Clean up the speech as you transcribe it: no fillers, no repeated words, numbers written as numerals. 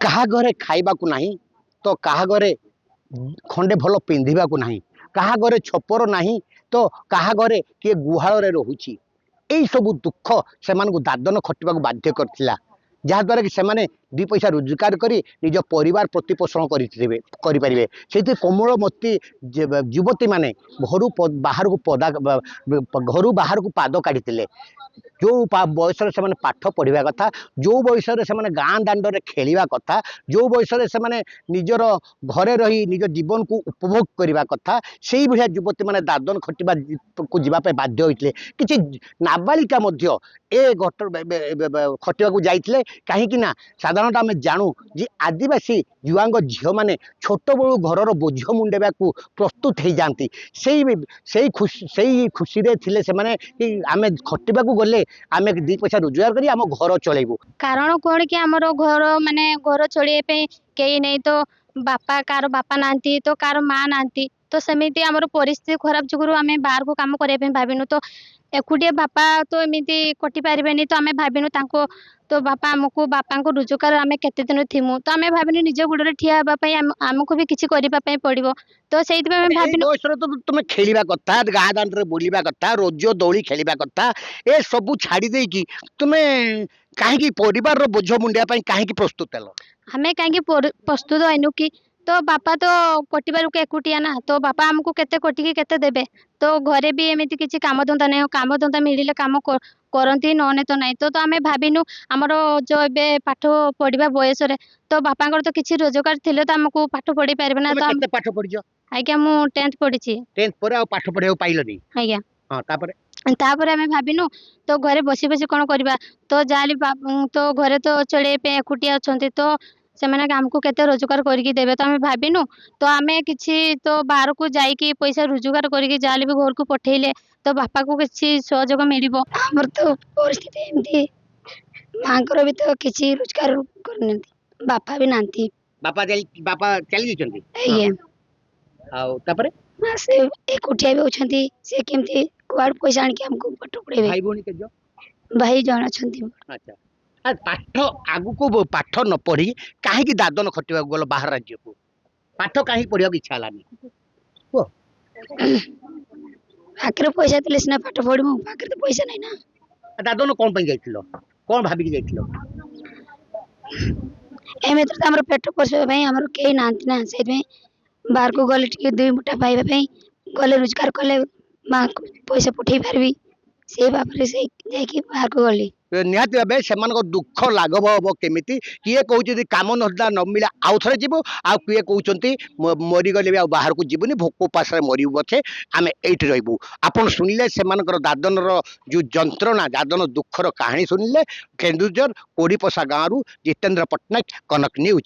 काहा घरे खाइबाकू नाही तो काहा घरे खंडे भल पिंधिबाकू नाही, काहा घरे छपर नाही तो काहा घरे किए गुहाଳରେ रहुची। एई सबु दुख सेमानकु दादन खटिबाकू बाध्य करथिला, जहाँद्वारा कि सेमाने दुई पैसा रोजगार करी निज परिवार प्रतिपोषण करें। से कोमलमती युवती माने घर बाहर को पाद काढ़ी जो बयस से पाठ पढ़ा कथा, जो बयस से गाँ दांडे खेलवा कथा, जो बयस से निजर घरे रही निज जीवन को उपभोग करने कथा, से भाया युवती मैंने दादन खटिबा को जीवाई बाध्य होते। किसी नाबालिका ए खटिबा को जाइए कहीं साधारणतः आम जानू जे आदिवासी युवांग झील मैंने छोट बड़ू घर बोझ मुंडेबा को प्रस्तुत हो जाती। से खुशी थे से आम खटिबा को गले आम दी पैसा रोजगार करी आम घर चलेबू। कारण कौन कि आमर घर माने घर चलिए कई नहीं तो बापा कार बापा नांती तो कार माँ नांती तो सेमिति आमर परिस्थिति खराब जुगुरु आम बाहर को काम करने भाविनु। तो एकुटिया बापा तो एमती कटि पारे तो आम भाविनु तांको तो बापा आमको बापा को रोजगार आम केते दिन थिमु तो आम भाविनु निज गोड़े ठिया आमको भी किसी करने पड़ो। तो से भाविनु तो तुम खेलवा कथा गाँ दांडे बुलवा कथा रोज दौली खेलवा कथा ए सबू छाड़ी देकी तुम्हें कहीं परिवार बोझ मुंडिया कहीं प्रस्तुत हेल? हमें कहीं प्रस्तुत हईनु कि तो बापा तो कटिबार को एकुटिया ना तो बापा आमको केते कटिकी केते देबे। तो घरे भी एमती किसी काम धंदा नहीं, काम धंदा मिले काम करती नने तो नहीं। तो आम भाविनु आमर जो ए पाठ पढ़ा बयस तो बापा तो किसी रोजगार थे तो आमको पाठ पढ़ी पारे ना। तो पाठ पढ़ आज्ञा मु 10th पढ़ी 10th पर पाठ पढ़ा पाइलनी आज्ञा। हाँ तापर आम भाविनु तो घरे बसी बसी कौन करवा तो जहाँ तो घरे तो चले एकुटिया अच्छा तो से आमको केते रोजगार करके देवे। तो आम भाविनु तो आम कि तो बाहर को जाइए पैसा रोजगार करके जहाँ भी घर को पठेले तो बापा को किसी सहयोग मिल। आमर तो परिस्थिति एमती माँ भी तो किसी रोजगार करना बापा भी नांती बापा चली जाइए से एकुटिया भी होती से केमती कुआड़ पैसा आनिक हमको पाठ पढ़े। भाई भौणी के भाई जन अच्छा। अच्छा पाठ आगु को पाठ न पढ़ी कहीं दादन खटिबा गल बाहर राज्य को पाठ कहीं पढ़ा इच्छा है? पाखे पैसा थे सीना पाठ पढ़ू पाखे तो पैसा नहीं ना। दादन कौन पर जाइल कौन भाविक जाइल? एम तो पेट पोषापी आमर कई ना ना से बाहर को गले टे 2 मुठा पाइबा गले रोजगार कले माँ पैसा पठे पार्बी से भाव से बाहर को गली निहाती भाव से दुख लाघव हम केमी किए कहते कम धंदा न मिला आउ थे जीव आ किए कहते मरीगले भी बाहर को जीवनी भोक उपास मरबू पछे आम ये रही। आपड़ शुणिले से दादन जो जंत्रणा दादन दुखर कहानी शुणिले केन्दुझर कोड़ीपसा गाँव जितेन्द्र पट्टनायक, कनक न्यूज।